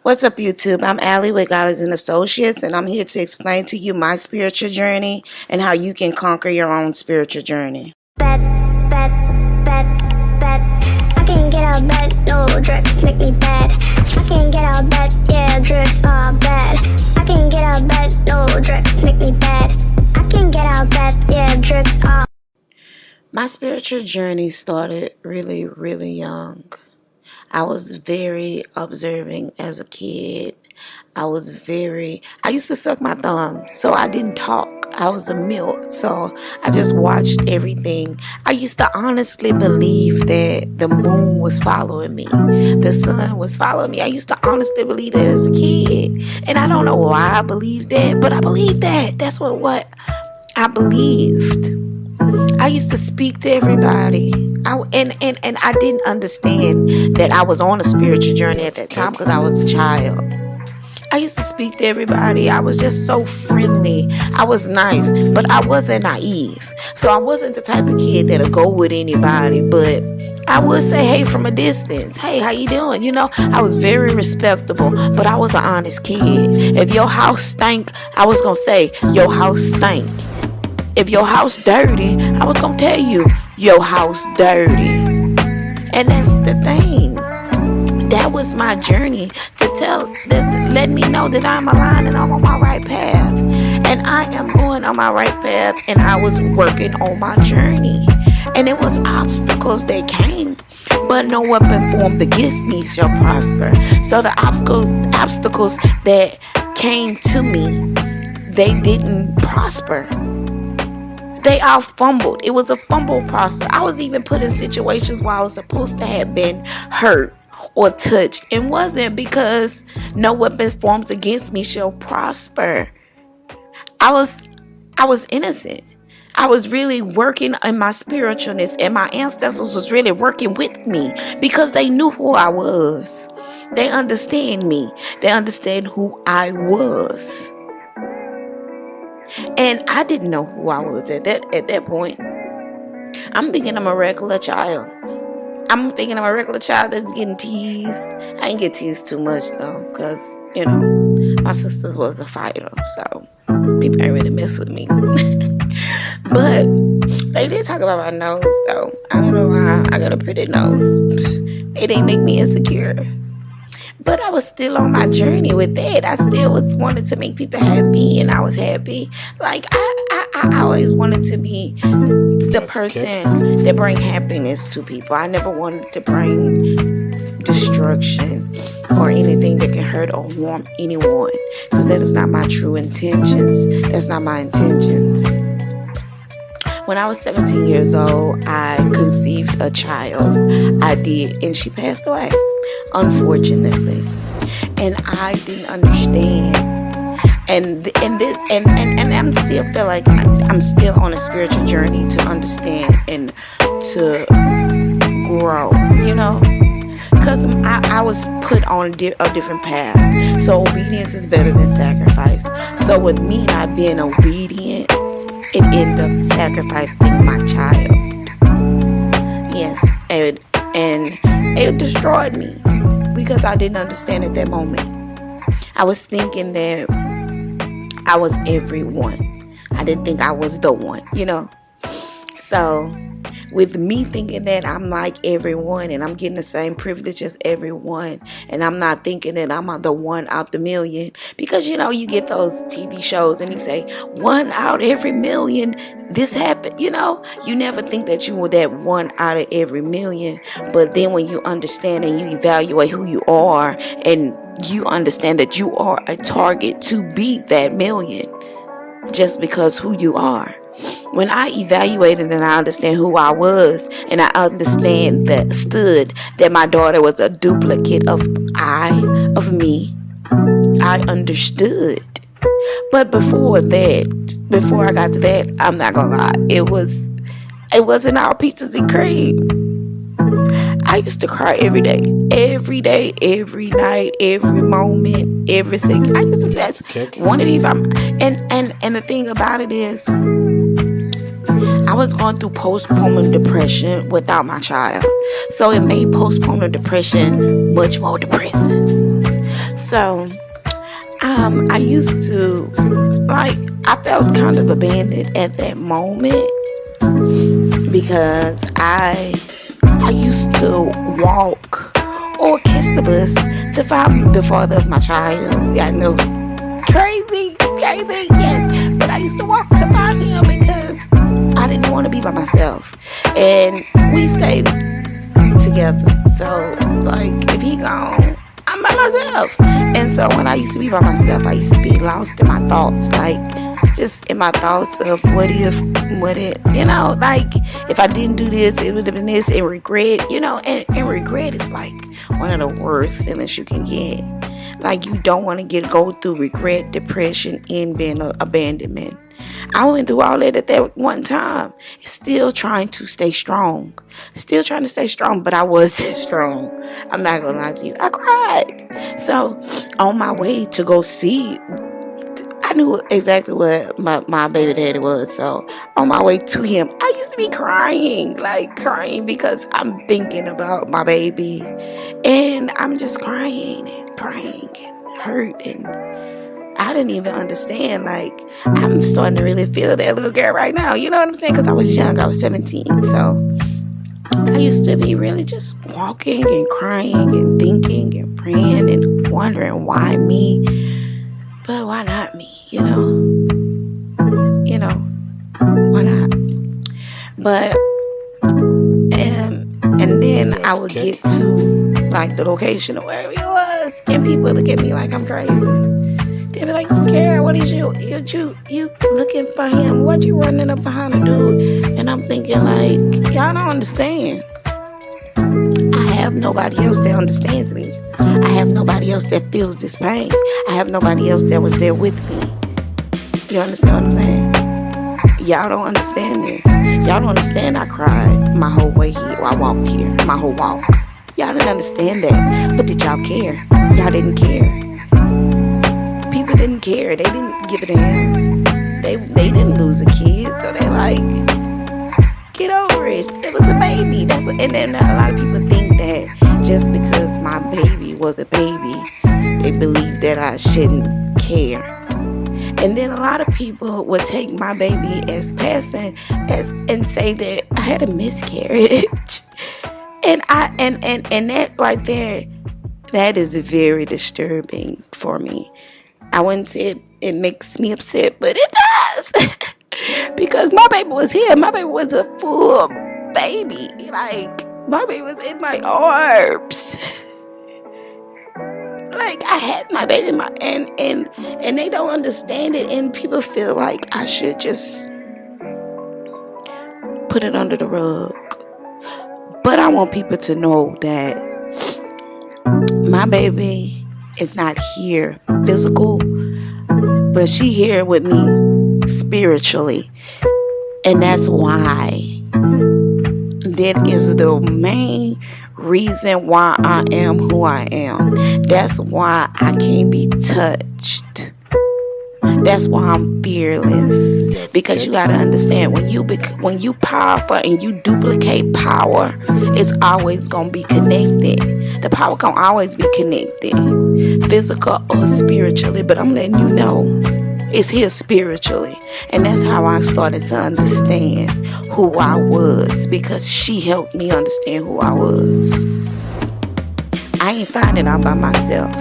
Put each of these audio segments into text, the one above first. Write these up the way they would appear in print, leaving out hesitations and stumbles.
What's up, YouTube? I'm Allie with God is and Associates, and I'm here to explain to you my spiritual journey and how you can conquer your own spiritual journey. Bad. I can't get out of bed, no drugs make me bad. I can't get out of bed, yeah, drugs are bad. I can't get out of bed, no drugs make me bad. I can't get out of bed, yeah, drugs are. My spiritual journey started really, really young. I was very observing as a kid. I used to suck my thumb, so I didn't talk. I was a mute, so I just watched everything. I used to honestly believe that the moon was following me. The sun was following me. I used to honestly believe that as a kid. And I don't know why I believed that, but I believed that. That's what I believed. I used to speak to everybody. And I didn't understand that I was on a spiritual journey at that time because I was a child. I used to speak to everybody. I was just so friendly. I was nice, but I wasn't naive. So I wasn't the type of kid that'll go with anybody, but I would say, hey, from a distance. Hey, how you doing? You know, I was very respectable, but I was an honest kid. If your house stank, I was going to say, your house stank. If your house dirty, I was going to tell you, your house dirty. And that's the thing. That was my journey to let me know that I'm aligned and I'm on my right path. And I am going on my right path, and I was working on my journey. And it was obstacles that came, but no weapon formed against me shall prosper. So the obstacles that came to me, they didn't prosper. They all fumbled. It was a fumble process. I was even put in situations where I was supposed to have been hurt or touched, and wasn't, because no weapon formed against me shall prosper. I was innocent. I was really working in my spiritualness, and my ancestors was really working with me because they knew who I was. They understand me. They understand who I was. And I didn't know who I was at that point. I'm thinking I'm a regular child. I'm thinking I'm a regular child that's getting teased. I ain't get teased too much though, because, you know, my sister was a fighter, so people ain't really mess with me. But they did talk about my nose though. I don't know why I got a pretty nose. It ain't make me insecure. But I was still on my journey with that. I still wanted to make people happy, and I was happy. Like, I always wanted to be the person that bring happiness to people. I never wanted to bring destruction or anything that can hurt or harm anyone, because that is not my true intentions. That's not my intentions. When I was 17 years old, I conceived a child. I did, and she passed away, unfortunately. And I didn't understand. And I'm still feel like I'm still on a spiritual journey to understand and to grow, you know, because I was put on a different path. So obedience is better than sacrifice. So with me not being obedient, it ended up sacrificing my child. Yes, and it destroyed me because I didn't understand at that moment. I was thinking that I was everyone. I didn't think I was the one, you know. So with me thinking that I'm like everyone and I'm getting the same privilege as everyone, and I'm not thinking that I'm the one out the million, because, you know, you get those TV shows and you say 1 out every million this happened, you know. You never think that you were that 1 out of every million. But then when you understand and you evaluate who you are, and you understand that you are a target to be that million just because who you are. When I evaluated and I understand who I was, and I understood that my daughter was a duplicate of me, I understood. But before I got to that, I'm not gonna lie, it wasn't all peaches and cream. I used to cry every day, every night, every moment, everything. I used to just want to be by and the thing about it is, I was going through postpartum depression without my child. So it made postpartum depression much more depressing. So, I used to, like, I felt kind of abandoned at that moment because I used to walk or kiss the bus to find the father of my child. Yeah, I know, crazy, yes. But I used to walk to find him because I didn't want to be by myself, and we stayed together. So, like, if he gone, I'm by myself. And so when I used to be by myself, I used to be lost in my thoughts, like just in my thoughts of what if, like if I didn't do this, it would have been this, and regret, and regret is like one of the worst feelings you can get. Like, you don't want to go through regret, depression, and being abandonment. I went through all that at that one time. Still trying to stay strong. But I wasn't strong. I'm not going to lie to you. I cried. So, on my way to go see, I knew exactly what my baby daddy was. So, on my way to him, I used to be crying because I'm thinking about my baby. And I'm just crying and praying and hurting. I didn't even understand. Like, I'm starting to really feel that little girl right now. You know what I'm saying? Because I was young. I was 17. So I used to be really just walking and crying and thinking and praying and wondering why me. But why not me? Why not? But and then I would get to like the location of where he was, and people look at me like I'm crazy. They be like, Kara, what is you looking for him? What you running up behind a dude? And I'm thinking, like, y'all don't understand. I have nobody else that understands me. I have nobody else that feels this pain. I have nobody else that was there with me. You understand what I'm saying? Y'all don't understand this. Y'all don't understand I cried my whole way here. I walked here, my whole walk. Y'all didn't understand that. But did y'all care? Y'all didn't care. People didn't care. They didn't give it a damn. They didn't lose a kid, so they like, get over it. It was a baby. And then a lot of people think that just because my baby was a baby, they believe that I shouldn't care. And then a lot of people would take my baby as passing and say that I had a miscarriage. And that right there, that is very disturbing for me. I wouldn't say it makes me upset, but it does. Because my baby was here. My baby was a full baby. Like, my baby was in my arms. Like, I had my baby in my and they don't understand it, and people feel like I should just put it under the rug. But I want people to know that my baby is not here physical, but she here with me spiritually. And that's why. That is the main reason why I am who I am. That's why I can't be touched. That's why I'm fearless. Because you gotta understand, when you powerful and you duplicate power, it's always gonna be connected. The power can always be connected, physical or spiritually. But I'm letting you know, it's here spiritually. And that's how I started to understand who I was, because she helped me understand who I was. I ain't finding out by myself.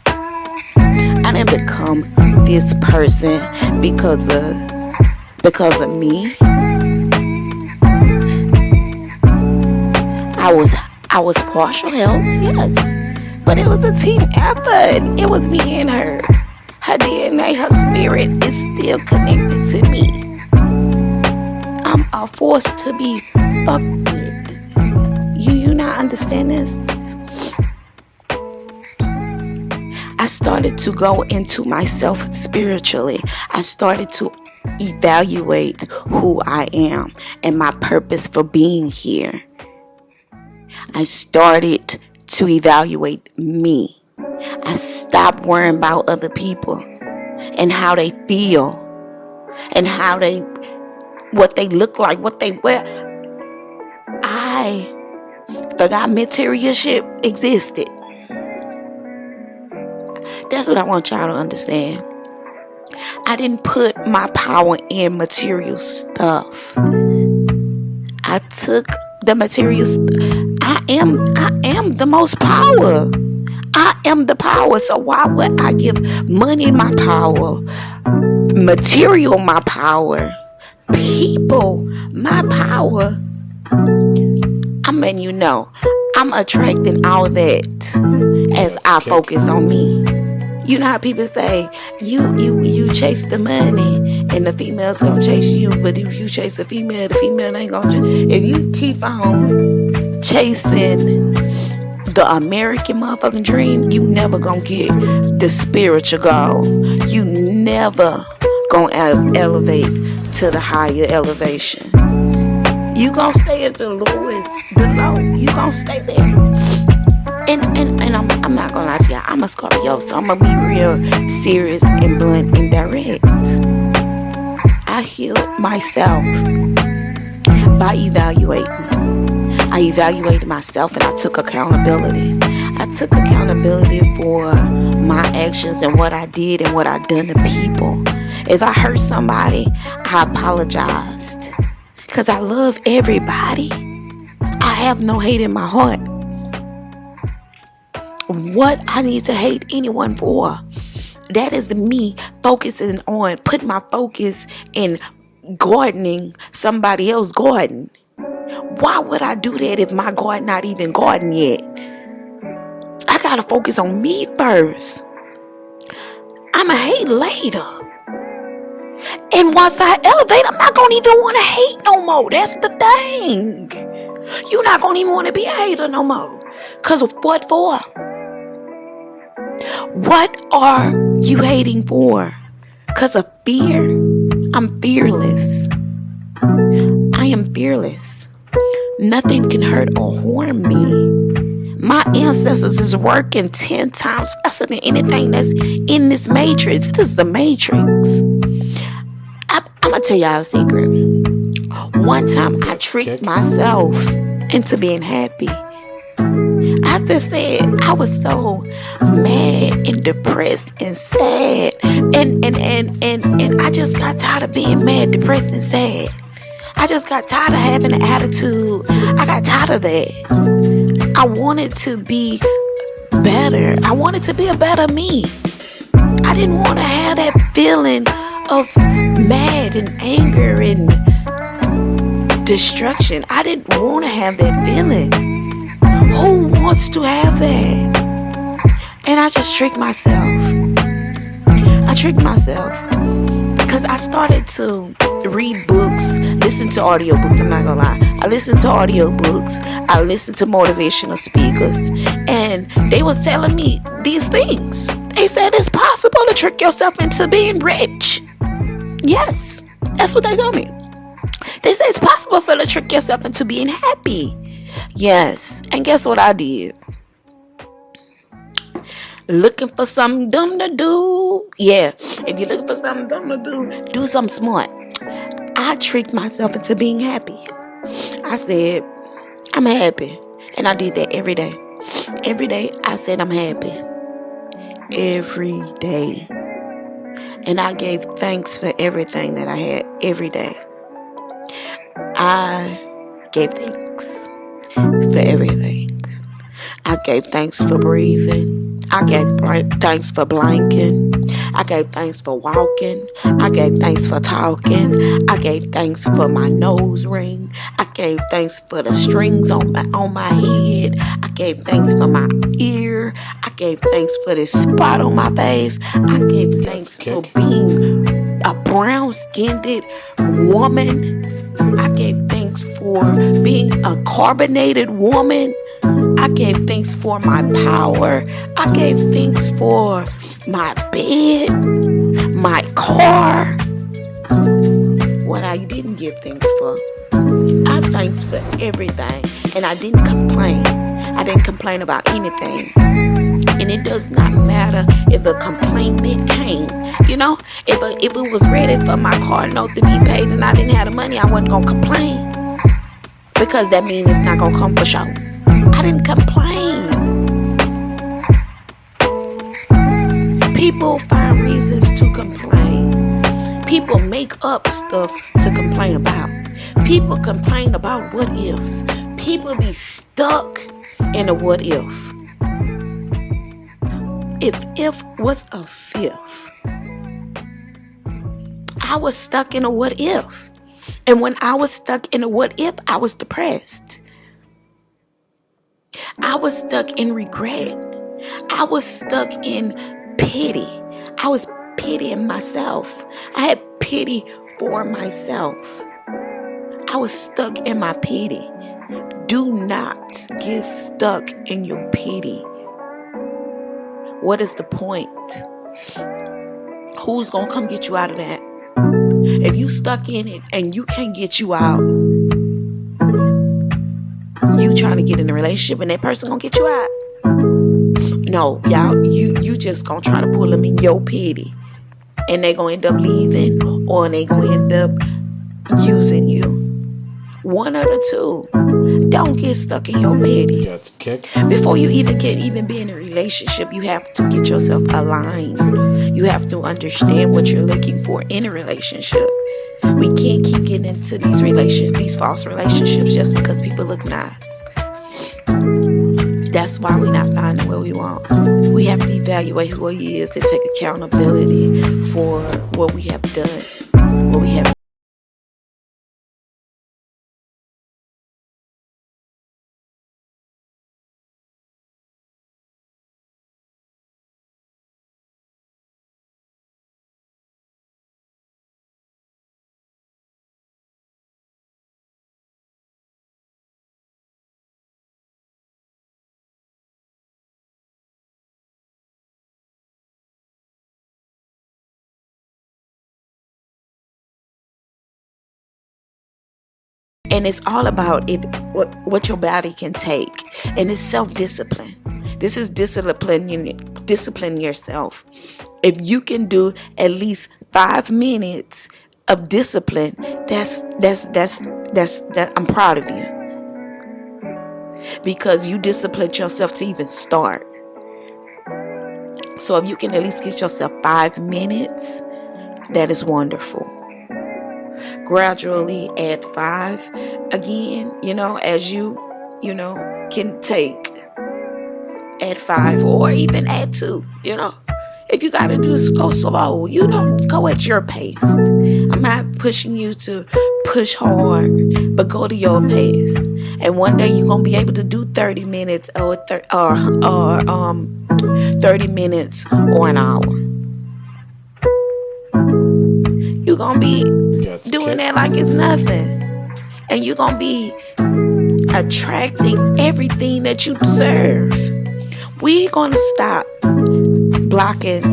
I didn't become this person because of me. I was partial help, yes, but it was a team effort. It was me and her. Her DNA, her spirit is still connected to me. I'm a force to be fucked with. You not understand this? I started to go into myself spiritually. I started to evaluate who I am and my purpose for being here. I started to evaluate me. I stopped worrying about other people and how they feel and what they look like, what they wear. I forgot material shit existed. That's what I want y'all to understand. I didn't put my power in material stuff. I took the materials. I am the most power. I am the power. So why would I give money my power, material my power, people my power? I'm letting you know, I'm attracting all that as I focus on me. You know how people say, you chase the money and the female's gonna chase you, but if you chase the female ain't gonna chase. If you keep on chasing the American motherfucking dream, you never gonna get the spiritual goal. You never gonna elevate to the higher elevation. You gonna stay at the lowest, the low. You gonna stay there. And I'm not gonna lie to y'all, I'm a Scorpio, so I'm gonna be real serious and blunt and direct. I healed myself by evaluating. I evaluated myself and I took accountability. I took accountability for my actions and what I did and what I done to people. If I hurt somebody, I apologized. Because I love everybody. I have no hate in my heart. What I need to hate anyone for, that is me focusing on, putting my focus in gardening somebody else's garden. Why would I do that if my garden not even garden yet? I gotta focus on me first. I'ma hate later. And once I elevate, I'm not gonna even want to hate no more. That's the thing. You're not gonna even want to be a hater no more. Cause what for? What are you hating for? Cause of fear? I'm fearless. I am fearless. Nothing can hurt or harm me. My ancestors is working 10 times faster than anything that's in this matrix. This is the matrix. I'm going to tell y'all a secret. One time I tricked myself into being happy. I just said I was so mad and depressed and sad. And I just got tired of being mad, depressed, and sad. I just got tired of having an attitude. I got tired of that. I wanted to be better. I wanted to be a better me. I didn't want to have that feeling of mad and anger and destruction. I didn't want to have that feeling. Who wants to have that? And I just tricked myself. I tricked myself because I started to read books, listen to audiobooks. I'm not gonna lie. I listened to audiobooks. I listened to motivational speakers, and they was telling me these things. They said it's possible to trick yourself into being rich. Yes, that's what they told me. They said it's possible for you to trick yourself into being happy. Yes, and guess what I did? Looking for something dumb to do. Yeah, if you're looking for something dumb to do something smart. I tricked myself into being happy. I said, I'm happy. And I did that every day. Every day I said I'm happy. Every day. And I gave thanks for everything that I had every day. I gave thanks for everything. I gave thanks for breathing. I gave thanks for blinking. I gave thanks for walking. I gave thanks for talking. I gave thanks for my nose ring. I gave thanks for the strings on my head. I gave thanks for my ear. I gave thanks for this spot on my face. I gave thanks for being a brown-skinned woman. I gave thanks for being a carbonated woman. I gave thanks for my power. I gave thanks for my bed, my car. What I didn't give thanks for, I thanked for everything. And I didn't complain. I didn't complain about anything. And it does not matter if a complaint came. You know, if it was ready for my car note to be paid and I didn't have the money, I wasn't going to complain. Because that means it's not going to come for sure. I didn't complain. People find reasons to complain. People make up stuff to complain about. People complain about what ifs. People be stuck in a what if. If was a fifth. I was stuck in a what if. And when I was stuck in a what if, I was depressed. I was stuck in regret. I was stuck in pity. I was pitying myself. I had pity for myself. I was stuck in my pity. Do not get stuck in your pity. What is the point? Who's going to come get you out of that? If you stuck in it and you can't get you out, you trying to get in a relationship and that person going to get you out. No, y'all, you just going to try to pull them in your pity. And they going to end up leaving or they going to end up using you. One of the two. Don't get stuck in your pity. Before you even can be in a relationship, you have to get yourself aligned. You have to understand what you're looking for in a relationship. We can't keep getting into these false relationships just because people look nice. That's why we're not finding what we want. We have to evaluate who he is to take accountability for what we have done, what we have. And it's all about it, what your body can take. And it's self-discipline. This is discipline yourself. If you can do at least 5 minutes of discipline, that's I'm proud of you. Because you disciplined yourself to even start. So if you can at least get yourself 5 minutes, that is wonderful. Gradually add 5 again, as you can take. Add 5 or even add 2, If you got to go slow, go at your pace. I'm not pushing you to push hard, but go to your pace. And one day you're going to be able to do 30 minutes or 30 minutes or an hour. You're going to be doing that like it's nothing. And you're going to be attracting everything that you deserve. We're going to stop blocking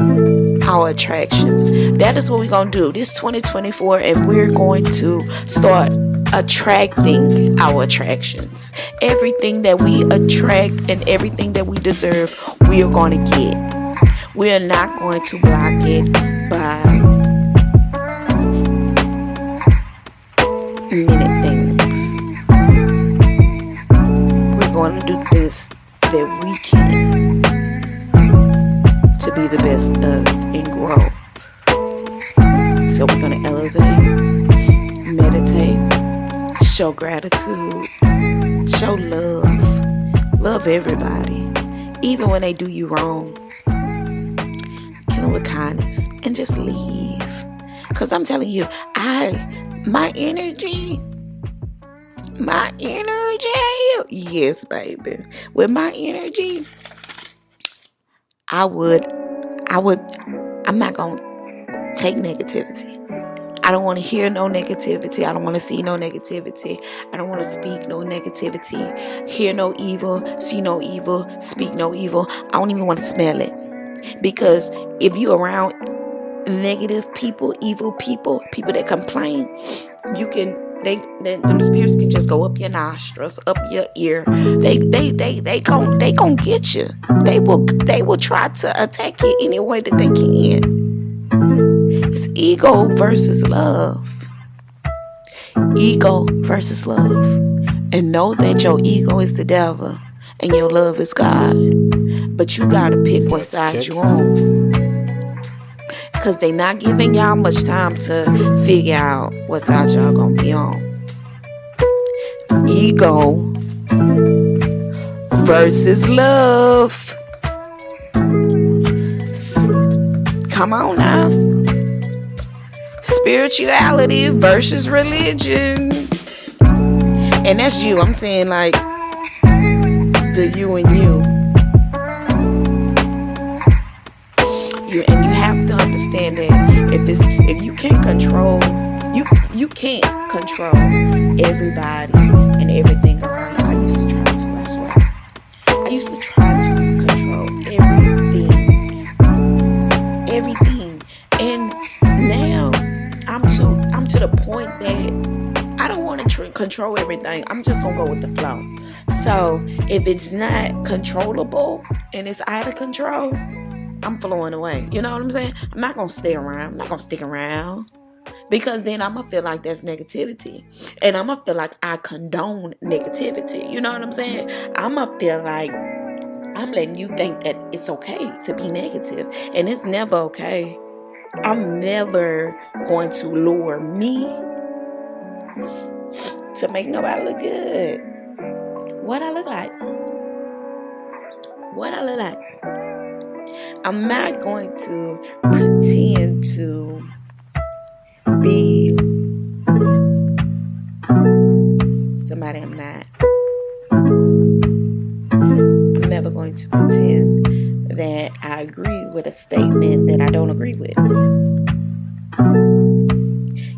our attractions. That is what we're going to do. This 2024, and we're going to start attracting our attractions. Everything that we attract and everything that we deserve, we are going to get. We are not going to block it by minute things. We're going to do the best that we can to be the best us and grow. So we're going to elevate, meditate, show gratitude, show love everybody, even when they do you wrong. Kill them with kindness and just leave. Because I'm telling you, my energy, yes, baby. With my energy, I'm not going to take negativity. I don't want to hear no negativity. I don't want to see no negativity. I don't want to speak no negativity. Hear no evil, see no evil, speak no evil. I don't even want to smell it. Because if you're around negative people, evil people that complain, them spirits can just go up your nostrils, up your ear. They gon' get you. They will try to attack you any way that they can. It's ego versus love. Ego versus love. And know that your ego is the devil and your love is God. But you gotta pick what side you on. Because they not giving y'all much time to figure out what side y'all gonna be on. Ego versus love. Come on now. Spirituality versus religion. And that's you. I'm saying like the you and you. And you have to understand that if you can't control, you can't control everybody and everything around you. I used to try to, I swear. I used to try to control everything. And now I'm to the point that I don't want to control everything. I'm just gonna go with the flow. So if it's not controllable and it's out of control, I'm flowing away. You know what I'm saying? I'm not going to stay around. I'm not going to stick around. Because then I'm going to feel like that's negativity. And I'm going to feel like I condone negativity. You know what I'm saying? I'm going to feel like I'm letting you think that it's okay to be negative. And it's never okay. I'm never going to lure me to make nobody look good. What I look like. What I look like. I'm not going to pretend to be somebody I'm not. I'm never going to pretend that I agree with a statement that I don't agree with.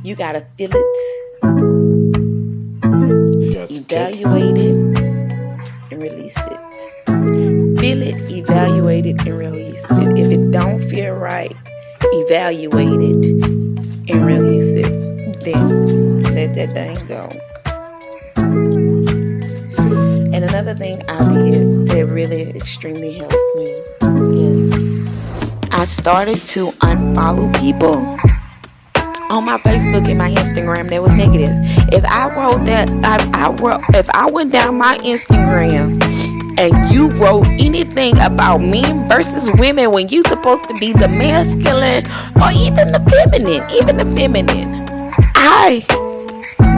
You gotta feel it, evaluate it, and release it. Feel it, evaluate it, and release it. If it don't feel right, evaluate it and release it. Then let that thing go. And another thing I did that really extremely helped me is I started to unfollow people on my Facebook and my Instagram that was negative. If I wrote that, if I went down my Instagram and you wrote anything about men versus women when you supposed to be the masculine or even the feminine, I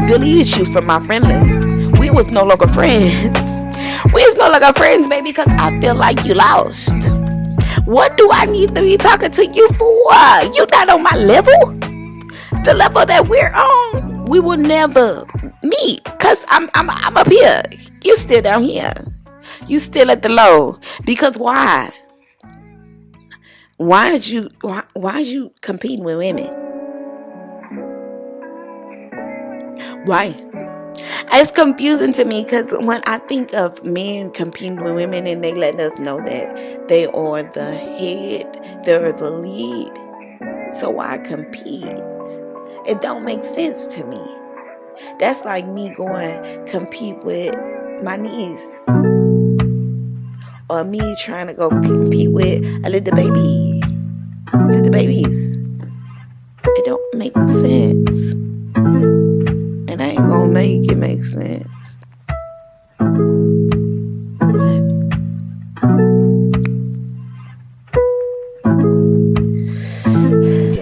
deleted you from my friend list. We was no longer friends. We was no longer friends, baby, because I feel like you lost. What do I need to be talking to you for? You not on my level. The level that we're on, we will never meet. Cause I'm up here. You still down here. You still at the low. Because why? Why is you competing with women? Why? It's confusing to me because when I think of men competing with women and they let us know that they are the head, they're the lead. So why compete? It don't make sense to me. That's like me going compete with my niece. Or me trying to go compete with a little babies. It don't make sense. And I ain't gonna make it make sense. But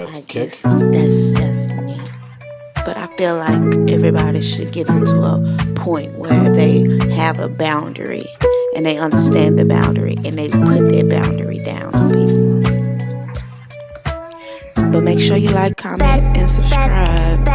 I guess that's just me. But I feel like everybody should get into a point where they have a boundary and they understand the boundary and they put their boundary down on people. But make sure you like, comment, and subscribe.